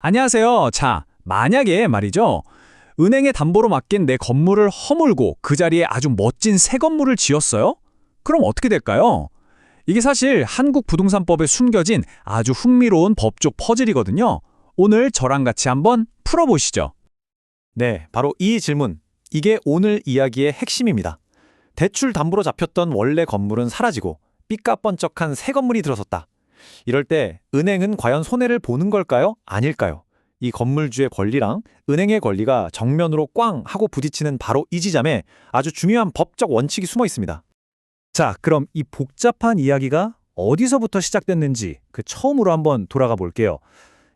안녕하세요. 자, 만약에 말이죠. 은행에 담보로 맡긴 내 건물을 허물고 그 자리에 아주 멋진 새 건물을 지었어요? 그럼 어떻게 될까요? 이게 사실 한국 부동산법에 숨겨진 아주 흥미로운 법적 퍼즐이거든요. 오늘 저랑 같이 한번 풀어보시죠. 네, 바로 이 질문. 이게 오늘 이야기의 핵심입니다. 대출 담보로 잡혔던 원래 건물은 사라지고 삐까뻔쩍한 새 건물이 들어섰다. 이럴 때 은행은 과연 손해를 보는 걸까요? 아닐까요? 이 건물주의 권리랑 은행의 권리가 정면으로 꽝 하고 부딪히는 바로 이 지점에 아주 중요한 법적 원칙이 숨어 있습니다. 자, 그럼 이 복잡한 이야기가 어디서부터 시작됐는지 처음으로 한번 돌아가 볼게요.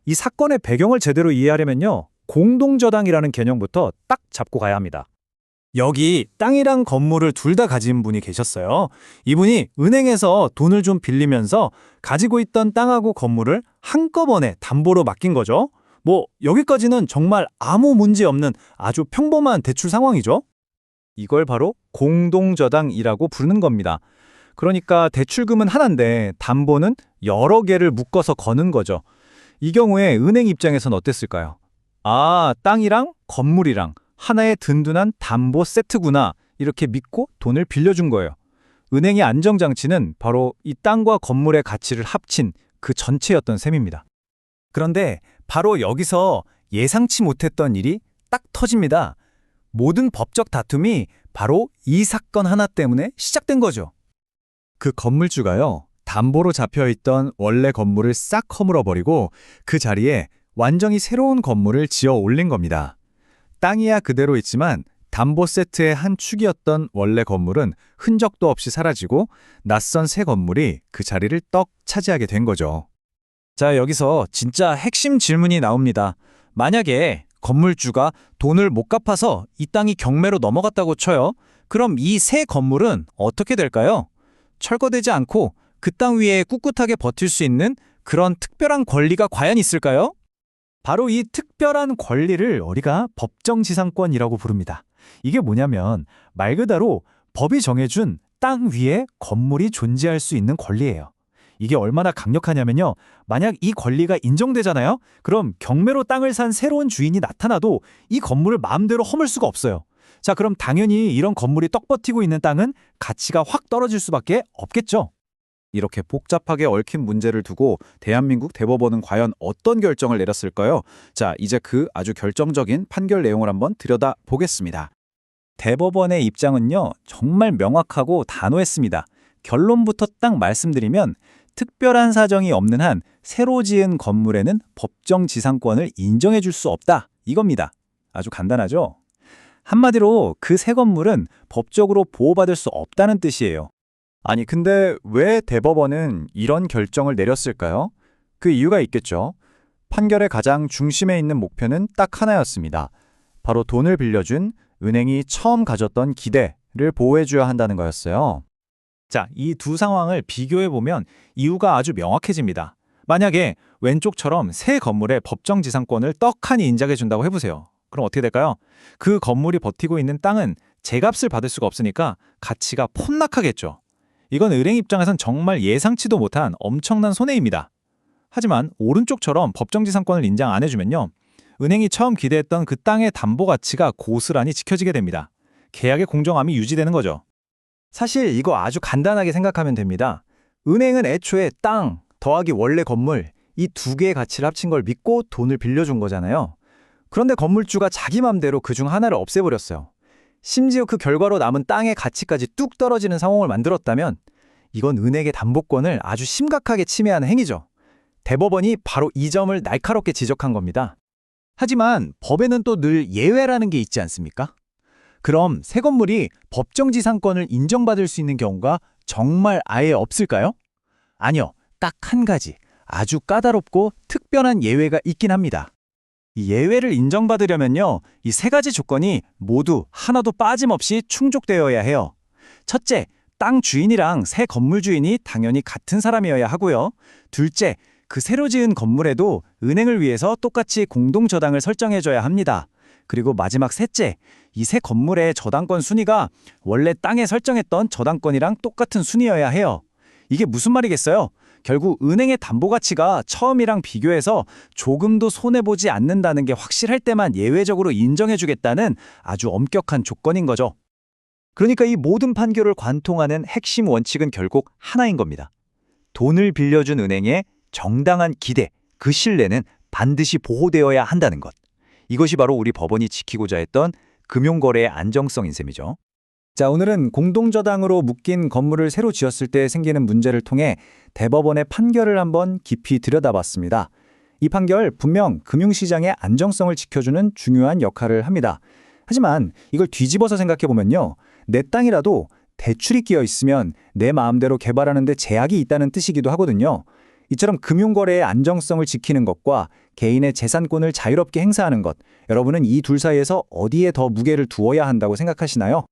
이 사건의 배경을 제대로 이해하려면요. 공동저당이라는 개념부터 딱 잡고 가야 합니다. 여기 땅이랑 건물을 둘 다 가진 분이 계셨어요. 이분이 은행에서 돈을 좀 빌리면서 가지고 있던 땅하고 건물을 한꺼번에 담보로 맡긴 거죠. 여기까지는 정말 아무 문제 없는 아주 평범한 대출 상황이죠. 이걸 바로 공동저당이라고 부르는 겁니다. 그러니까 대출금은 하나인데 담보는 여러 개를 묶어서 거는 거죠. 이 경우에 은행 입장에선 어땠을까요? 아, 땅이랑 건물이랑 하나의 든든한 담보 세트구나 이렇게 믿고 돈을 빌려준 거예요. 은행의 안정장치는 바로 이 땅과 건물의 가치를 합친 그 전체였던 셈입니다. 그런데 바로 여기서 예상치 못했던 일이 딱 터집니다. 모든 법적 다툼이 바로 이 사건 하나 때문에 시작된 거죠. 그 건물주가요, 담보로 잡혀있던 원래 건물을 싹 허물어버리고 그 자리에 완전히 새로운 건물을 지어 올린 겁니다. 땅이야 그대로 있지만 담보 세트의 한 축이었던 원래 건물은 흔적도 없이 사라지고 낯선 새 건물이 그 자리를 떡 차지하게 된 거죠. 자, 여기서 진짜 핵심 질문이 나옵니다. 만약에 건물주가 돈을 못 갚아서 이 땅이 경매로 넘어갔다고 쳐요. 그럼 이 새 건물은 어떻게 될까요? 철거되지 않고 그 땅 위에 꿋꿋하게 버틸 수 있는 그런 특별한 권리가 과연 있을까요? 바로 이 특별한 권리를 우리가 법정지상권이라고 부릅니다. 이게 뭐냐면 말 그대로 법이 정해준 땅 위에 건물이 존재할 수 있는 권리예요. 이게 얼마나 강력하냐면요. 만약 이 권리가 인정되잖아요. 그럼 경매로 땅을 산 새로운 주인이 나타나도 이 건물을 마음대로 허물 수가 없어요. 자, 그럼 당연히 이런 건물이 떡 버티고 있는 땅은 가치가 확 떨어질 수밖에 없겠죠. 이렇게 복잡하게 얽힌 문제를 두고 대한민국 대법원은 과연 어떤 결정을 내렸을까요? 자, 이제 그 아주 결정적인 판결 내용을 한번 들여다보겠습니다. 대법원의 입장은요, 정말 명확하고 단호했습니다. 결론부터 딱 말씀드리면 특별한 사정이 없는 한 새로 지은 건물에는 법정 지상권을 인정해 줄 수 없다. 이겁니다. 아주 간단하죠? 한마디로 그 새 건물은 법적으로 보호받을 수 없다는 뜻이에요. 아니, 근데 왜 대법원은 이런 결정을 내렸을까요? 그 이유가 있겠죠. 판결의 가장 중심에 있는 목표는 딱 하나였습니다. 바로 돈을 빌려준 은행이 처음 가졌던 기대를 보호해줘야 한다는 거였어요. 자, 이 두 상황을 비교해보면 이유가 아주 명확해집니다. 만약에 왼쪽처럼 새 건물에 법정 지상권을 떡하니 인정해준다고 해보세요. 그럼 어떻게 될까요? 그 건물이 버티고 있는 땅은 제값을 받을 수가 없으니까 가치가 폭락하겠죠. 이건 은행 입장에선 정말 예상치도 못한 엄청난 손해입니다. 하지만 오른쪽처럼 법정지상권을 인정 안 해주면요. 은행이 처음 기대했던 그 땅의 담보 가치가 고스란히 지켜지게 됩니다. 계약의 공정함이 유지되는 거죠. 사실 이거 아주 간단하게 생각하면 됩니다. 은행은 애초에 땅 더하기 원래 건물 이 두 개의 가치를 합친 걸 믿고 돈을 빌려준 거잖아요. 그런데 건물주가 자기 맘대로 그중 하나를 없애버렸어요. 심지어 그 결과로 남은 땅의 가치까지 뚝 떨어지는 상황을 만들었다면 이건 은행의 담보권을 아주 심각하게 침해하는 행위죠. 대법원이 바로 이 점을 날카롭게 지적한 겁니다. 하지만 법에는 또 늘 예외라는 게 있지 않습니까? 그럼 새 건물이 법정지상권을 인정받을 수 있는 경우가 정말 아예 없을까요? 아니요. 딱 한 가지 아주 까다롭고 특별한 예외가 있긴 합니다. 이 예외를 인정받으려면요, 이 세 가지 조건이 모두 하나도 빠짐없이 충족되어야 해요. 첫째, 땅 주인이랑 새 건물 주인이 당연히 같은 사람이어야 하고요. 둘째, 그 새로 지은 건물에도 은행을 위해서 똑같이 공동저당을 설정해줘야 합니다. 그리고 마지막 셋째, 이 새 건물의 저당권 순위가 원래 땅에 설정했던 저당권이랑 똑같은 순위여야 해요. 이게 무슨 말이겠어요? 결국 은행의 담보 가치가 처음이랑 비교해서 조금도 손해보지 않는다는 게 확실할 때만 예외적으로 인정해주겠다는 아주 엄격한 조건인 거죠. 그러니까 이 모든 판결을 관통하는 핵심 원칙은 결국 하나인 겁니다. 돈을 빌려준 은행의 정당한 기대, 그 신뢰는 반드시 보호되어야 한다는 것. 이것이 바로 우리 법원이 지키고자 했던 금융거래의 안정성인 셈이죠. 자, 오늘은 공동저당으로 묶인 건물을 새로 지었을 때 생기는 문제를 통해 대법원의 판결을 한번 깊이 들여다봤습니다. 이 판결 분명 금융시장의 안정성을 지켜주는 중요한 역할을 합니다. 하지만 이걸 뒤집어서 생각해보면요. 내 땅이라도 대출이 끼어 있으면 내 마음대로 개발하는 데 제약이 있다는 뜻이기도 하거든요. 이처럼 금융거래의 안정성을 지키는 것과 개인의 재산권을 자유롭게 행사하는 것, 여러분은 이 둘 사이에서 어디에 더 무게를 두어야 한다고 생각하시나요?